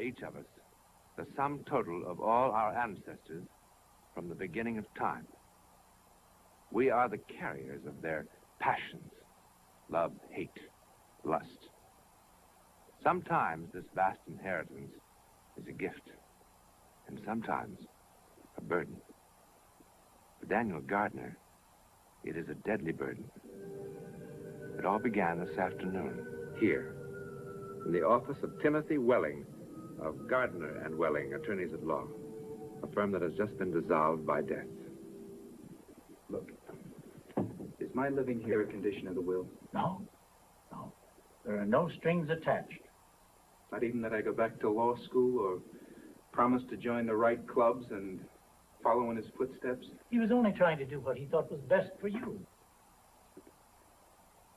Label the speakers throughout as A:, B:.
A: each of us the sum total of all our ancestors from the beginning of time. We are the carriers of their passions, love, hate, lust. Sometimes this vast inheritance is a gift, and sometimes a burden. For Daniel Gardner, it is a deadly burden. It all began this afternoon, here, in the office of Timothy Welling, of Gardner and Welling, attorneys at law, a firm that has just been dissolved by death.
B: Look, is my living here a condition of the will?
C: No, no. There are no strings attached.
B: Not even that I go back to law school or promise to join the right clubs and follow in his footsteps?
C: He was only trying to do what he thought was best for you.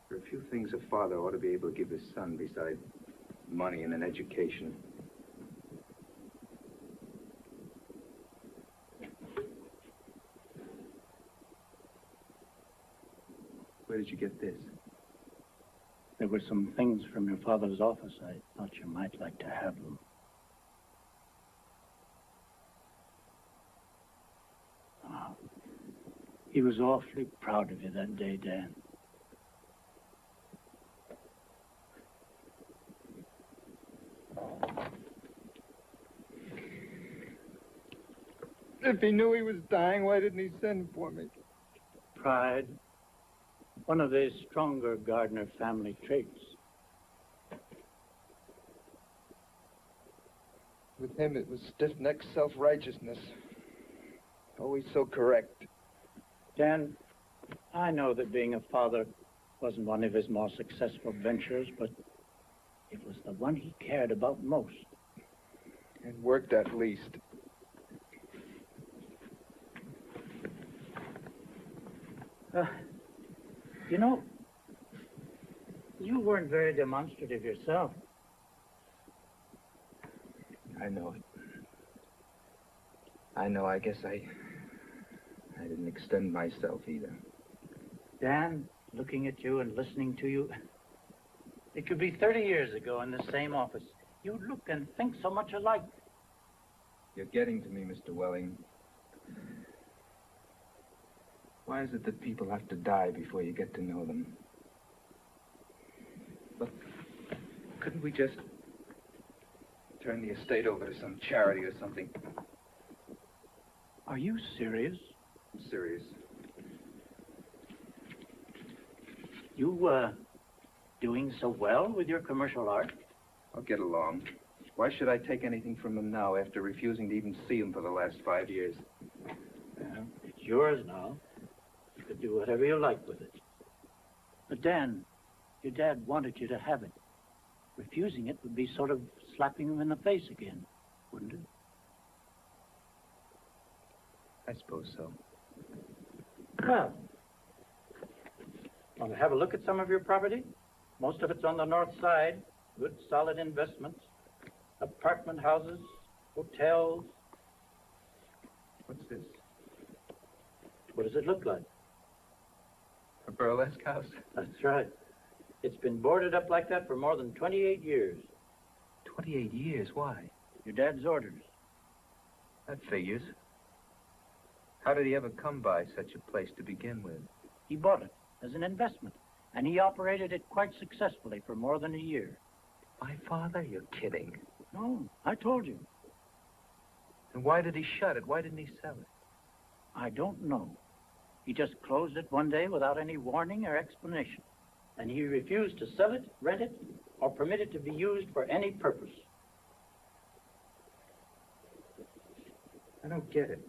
B: There are a few things a father ought to be able to give his son besides money and an education. Where did you get this?
C: There were some things from your father's office. I thought you might like to have them. Oh, he was awfully proud of you that day, Dan.
D: If he knew he was dying, why didn't he send for me?
C: Pride. One of the stronger Gardner family traits.
D: With him, it was stiff-necked self-righteousness. Always so correct.
C: Dan, I know that being a father wasn't one of his more successful ventures, but it was the one he cared about most.
D: And worked at least.
C: You know, you weren't very demonstrative yourself.
B: I know it. I know. I guess I didn't extend myself either.
C: Dan, looking at you and listening to you, it could be 30 years ago in the same office. You look and think so much alike.
B: You're getting to me, Mr. Welling. Why is it that people have to die before you get to know them? Look, couldn't we just turn the estate over to some charity or something?
C: Are you serious?
B: I'm serious.
C: You, doing so well with your commercial art?
B: I'll get along. Why should I take anything from them now after refusing to even see them for the last 5 years?
C: Well, it's yours now. You could do whatever you like with it. But Dan, your dad wanted you to have it. Refusing it would be sort of slapping him in the face again, wouldn't it?
B: I suppose so.
C: Well, want to have a look at some of your property? Most of it's on the north side. Good, solid investments. Apartment houses, hotels.
B: What's this?
C: What does it look like?
B: A burlesque house?
C: That's right. It's been boarded up like that for more than 28 years.
B: 28 years? Why?
C: Your dad's orders.
B: That figures. How did he ever come by such a place to begin with?
C: He bought it as an investment, and he operated it quite successfully for more than a year.
B: My father? You're kidding.
C: No, I told you.
B: And why did he shut it? Why didn't he sell it?
C: I don't know. He just closed it one day without any warning or explanation. And he refused to sell it, rent it, or permit it to be used for any purpose.
B: I don't get it.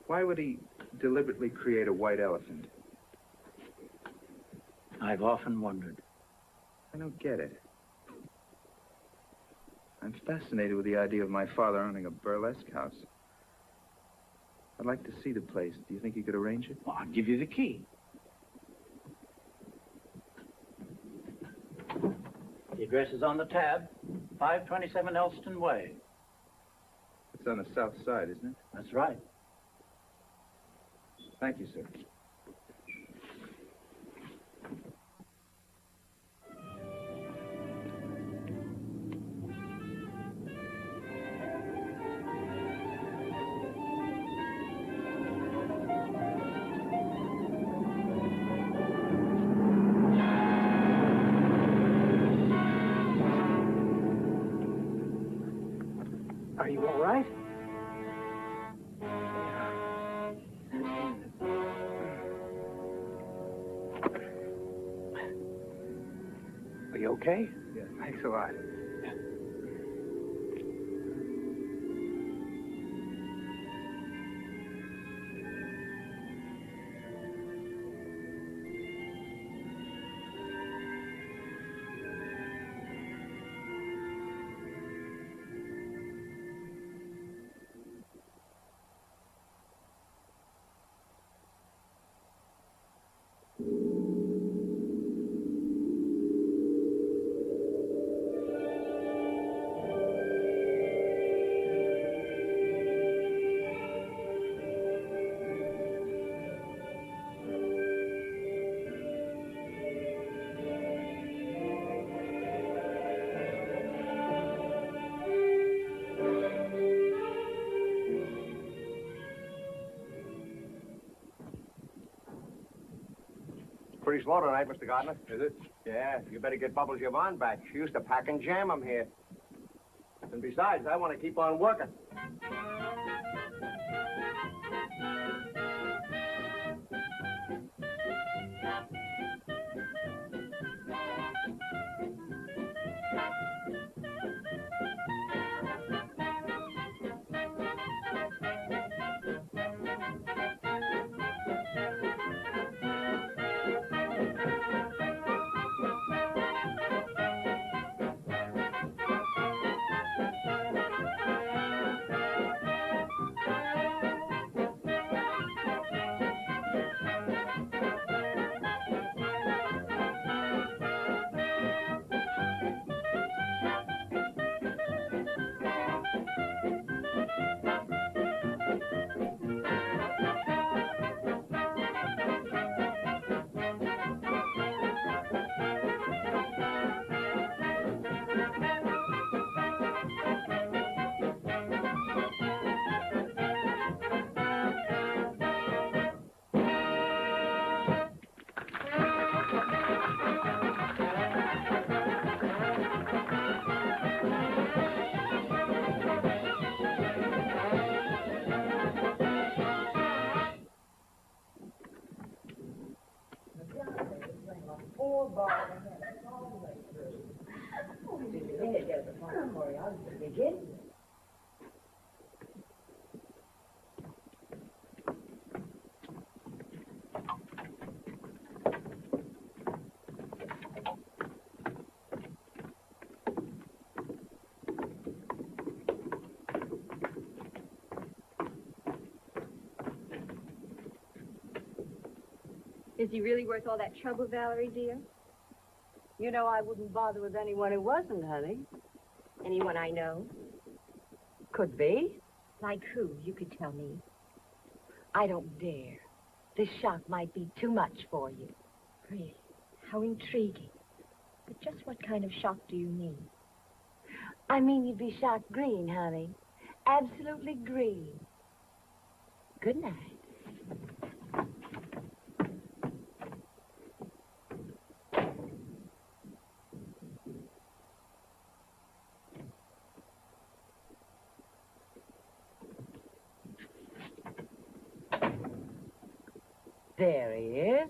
B: Why would he deliberately create a white elephant?
C: I've often wondered.
B: I don't get it. I'm fascinated with the idea of my father owning a burlesque house. I'd like to see the place. Do you think you could arrange it?
C: Well, I'll give you the key. The address is on the tab, 527 Elston Way.
B: It's on the south side, isn't it?
C: That's right.
B: Thank you, sir.
E: Are you all right? Are you okay?
B: Yeah, thanks a lot.
F: Pretty slow tonight, Mr. Gardner. Is it? Yeah, you better get Bubbles Yvonne back. She used to pack and jam 'em here. And besides, I want to keep on working.
G: Is he really worth all that trouble, Valerie, dear?
H: You know I wouldn't bother with anyone who wasn't, honey.
G: Anyone I know?
H: Could be.
G: Like who? You could tell me.
H: I don't dare. This shock might be too much for you.
G: Really? How intriguing. But just what kind of shock do you mean?
H: I mean you'd be shocked green, honey. Absolutely green. Good night. There he is.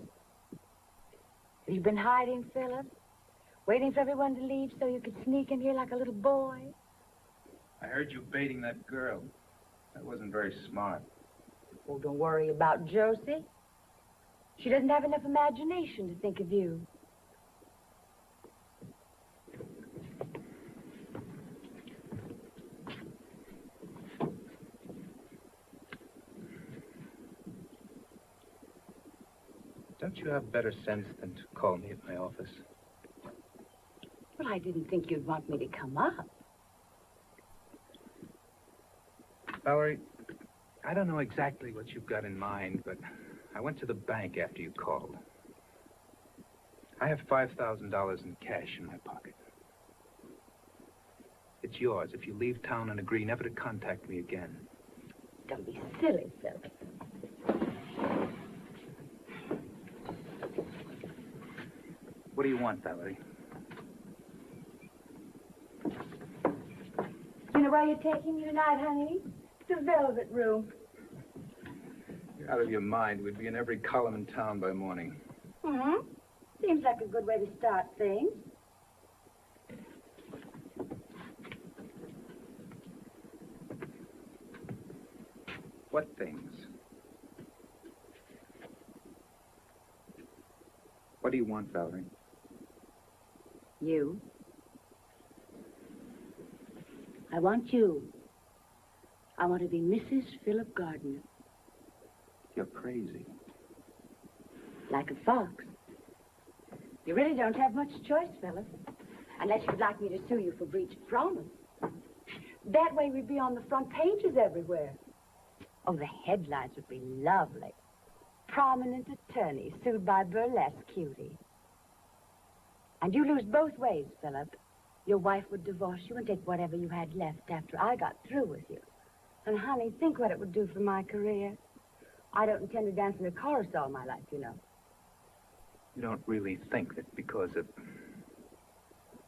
H: Have you been hiding, Philip? Waiting for everyone to leave so you could sneak in here like a little boy?
B: I heard you baiting that girl. That wasn't very smart.
H: Oh, don't worry about Josie. She doesn't have enough imagination to think of you.
B: Don't you have better sense than to call me at my office?
H: Well, I didn't think you'd want me to come up.
B: Valerie, I don't know exactly what you've got in mind, but I went to the bank after you called. I have $5,000 in cash in my pocket. It's yours if you leave town and agree never to contact me again.
H: Don't be silly, Philip.
B: What do you want, Valerie?
H: You wonder where you're taking me tonight, honey? The Velvet Room.
B: You're out of your mind. We'd be in every column in town by morning.
H: Mm-hmm. Seems like a good way to start things.
B: What things? What do you want, Valerie?
H: You. I want you. I want to be Mrs. Philip Gardner.
B: You're crazy.
H: Like a fox. You really don't have much choice, Philip. Unless you'd like me to sue you for breach of promise. That way we'd be on the front pages everywhere. Oh, the headlines would be lovely. Prominent attorney sued by burlesque cutie. And you lose both ways, Philip. Your wife would divorce you and take whatever you had left after I got through with you. And, honey, think what it would do for my career. I don't intend to dance in a chorus all my life, you know.
B: You don't really think that because of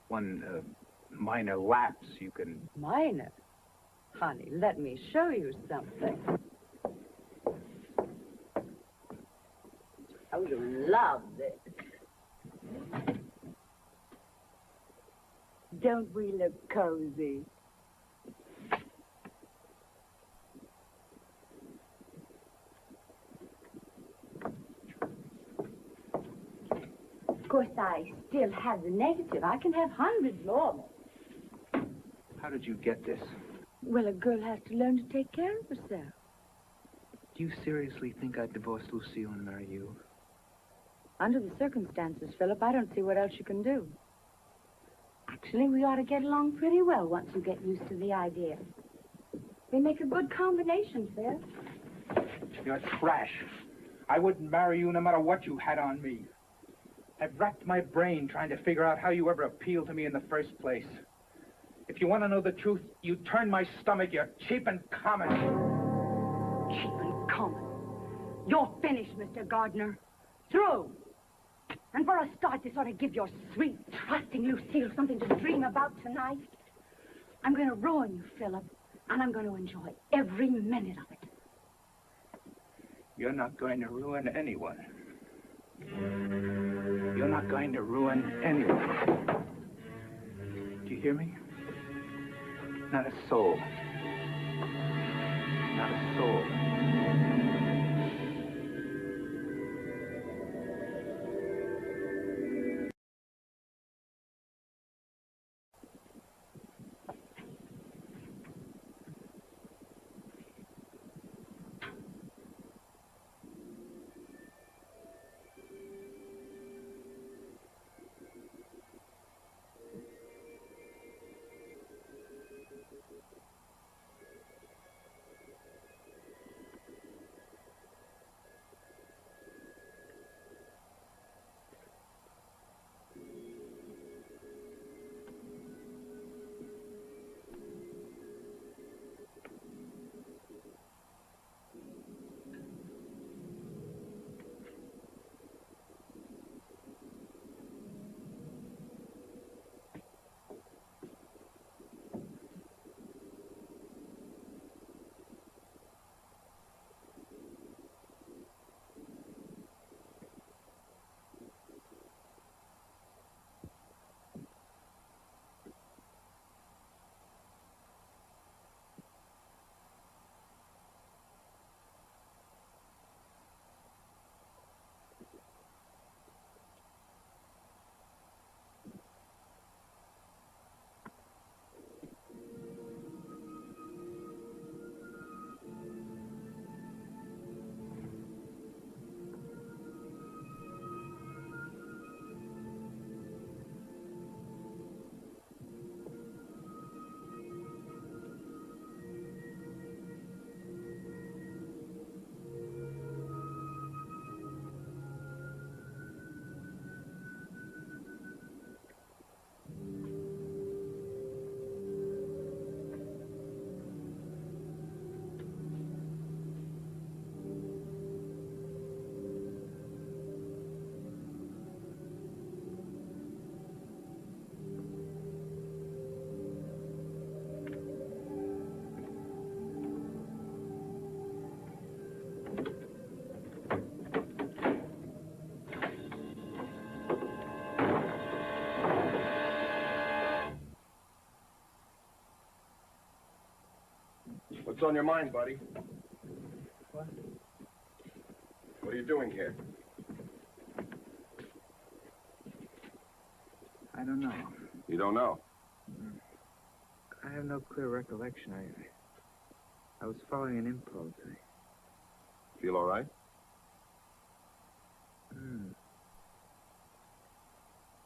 B: one minor lapse you can...
H: Minor? Honey, let me show you something. Oh, you love this. Don't we look cozy? Of course, I still have the negative. I can have hundreds more.
B: How did you get this?
H: Well, a girl has to learn to take care of herself.
B: Do you seriously think I'd divorce Lucille and marry you?
H: Under the circumstances, Philip, I don't see what else you can do. Actually, we ought to get along pretty well once you get used to the idea. We make a good combination, Phil.
B: You're trash. I wouldn't marry you no matter what you had on me. I've racked my brain trying to figure out how you ever appealed to me in the first place. If you want to know the truth, you turn my stomach. You're cheap and common.
H: Cheap and common. You're finished, Mr. Gardner. Through. And for a start, this ought to give your sweet, trusting Lucille something to dream about tonight. I'm going to ruin you, Philip, and I'm going to enjoy every minute of it.
B: You're not going to ruin anyone. You're not going to ruin anyone. Do you hear me? Not a soul. Not a soul.
F: What's on your mind, buddy?
B: What?
F: What are you doing here?
B: I don't know.
F: You don't know.
B: I have no clear recollection. I was following an impulse.
F: Feel all right?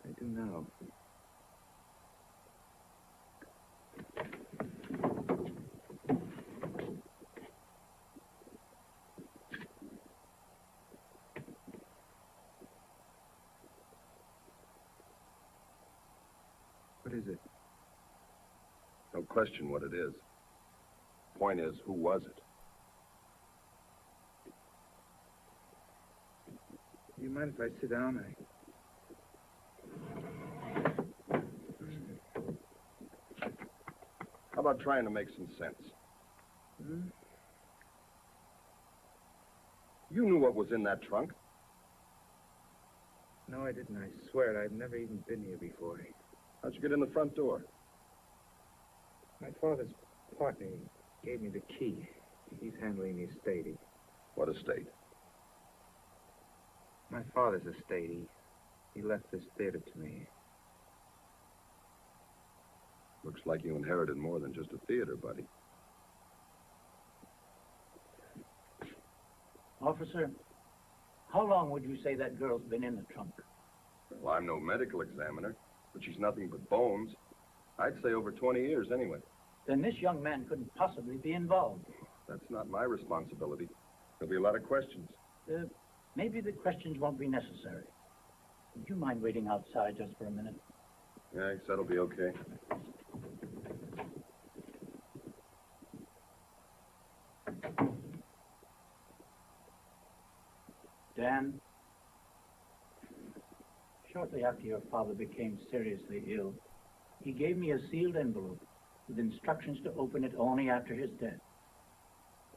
B: I do now. What is it?
F: Don't question what it is. Point is, who was it?
B: Do you mind if I sit down?
F: How about trying to make some sense? You knew what was in that trunk.
B: No, I didn't. I swear it. I've never even been here before.
F: How'd you get in the front door?
B: My father's partner gave me the key. He's handling the estate.
F: What estate?
B: My father's estate. He left this theater to me.
F: Looks like you inherited more than just a theater, buddy.
C: Officer, how long would you say that girl's been in the trunk?
F: Well, I'm no medical examiner, but she's nothing but bones. I'd say over 20 years anyway.
C: Then this young man couldn't possibly be involved.
F: That's not my responsibility. There'll be a lot of questions.
C: Maybe the questions won't be necessary. Would you mind waiting outside just for a minute?
F: Yeah, I guess that'll be okay.
C: Dan, shortly after your father became seriously ill, he gave me a sealed envelope with instructions to open it only after his death.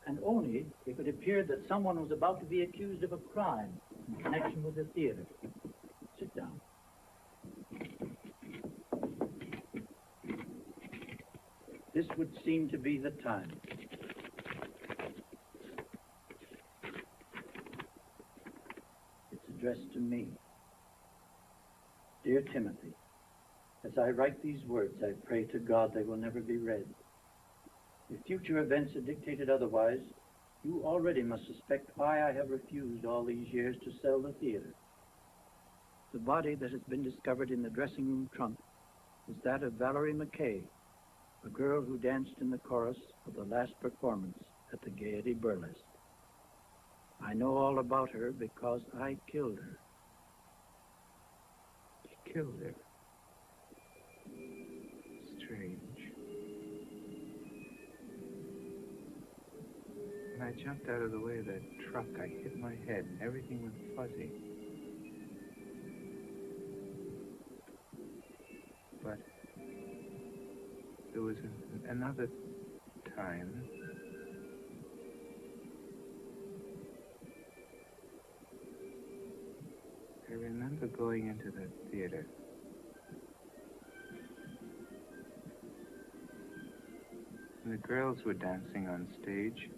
C: And only if it appeared that someone was about to be accused of a crime in connection with the theater. Sit down. This would seem to be the time. It's addressed to me. Dear Timothy, as I write these words, I pray to God they will never be read. If future events had dictated otherwise, you already must suspect why I have refused all these years to sell the theater. The body that has been discovered in the dressing room trunk is that of Valerie McKay, a girl who danced in the chorus of the last performance at the Gaiety Burlesque. I know all about her because I killed her.
B: You killed her. Strange. When I jumped out of the way of that truck, I hit my head and everything went fuzzy. But there was another time. I remember going into that theater. And the girls were dancing on stage.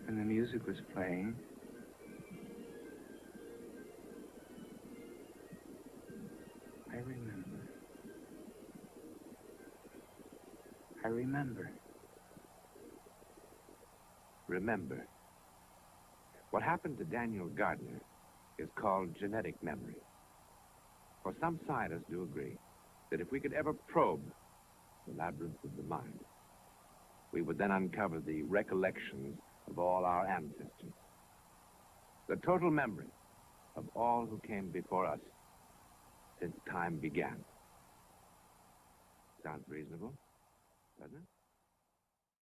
B: And the music was playing. I remember.
A: Remember. What happened to Daniel Gardner is called genetic memory. For some scientists do agree that if we could ever probe the labyrinth of the mind, we would then uncover the recollections of all our ancestors. The total memory of all who came before us since time began. Sounds reasonable, doesn't it?